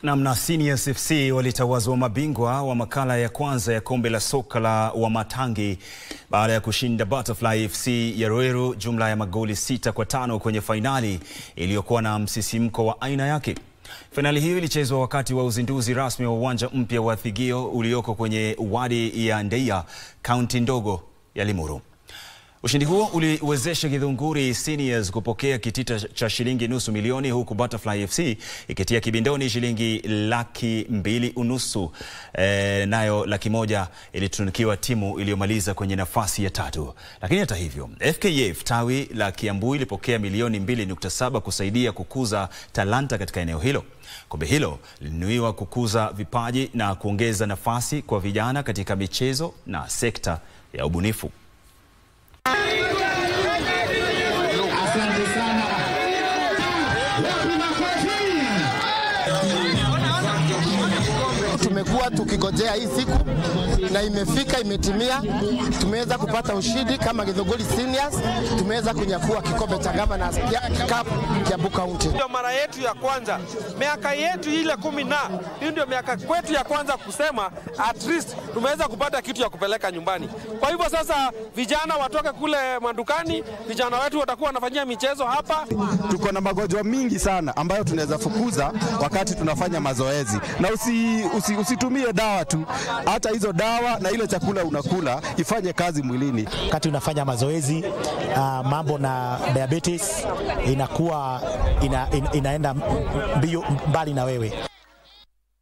Namna Seniors FC walitawazwa mabingwa wa makala ya kwanza ya kombe la soka la Wamatangi baada ya kushinda Butterfly FC ya Ruiru jumla ya magoli 6-5 kwenye fainali iliyokuwa na msisimko wa aina yake. Fainali hiyo ilichezwa wakati wa uzinduzi rasmi wa uwanja mpya wa Thigio ulioko kwenye wadi ya Ndeia, kaunti ndogo ya Limuru. Ushindi huo uliwezesha Githunguri Seniors kupokea kitita cha shilingi nusu milioni, huku Butterfly FC ikitia kibindoni shilingi 250,000. Nayo 100,000 ilitunukiwa timu iliyomaliza kwenye nafasi ya 3. Lakini hata hivyo, FKF tawi la Kiambu ilipokea milioni 2.7 kusaidia kukuza talanta katika eneo hilo. Kombe hilo lilinuiwa kukuza vipaji na kuongeza nafasi kwa vijana katika michezo na sekta ya ubunifu. Tumekuwa tukigojea hii siku na imefika, imetimia. Tumeweza kupata ushindi kama Githunguri Seniors, tumeweza kunyakua kikombe cha Governors Cup Kiambu County. Ndio mara yetu ya kwanza, miaka yetu ile 10 hii ndio miaka kwetu ya kwanza kusema at least tumeweza kupata kitu ya kupeleka nyumbani. Kwa hivyo sasa vijana watoke kule mandukani, vijana wetu watakuwa wanafanyia michezo hapa. Tuko na magonjwa mingi sana ambayo tunaweza fukuza wakati tunafanya mazoezi, na usitumie dawa tu, hata hizo dawa na ile chakula unakula ifanye kazi mwilini. Wakati unafanya mazoezi, mambo na diabetes inakuwa inaenda mbali na wewe.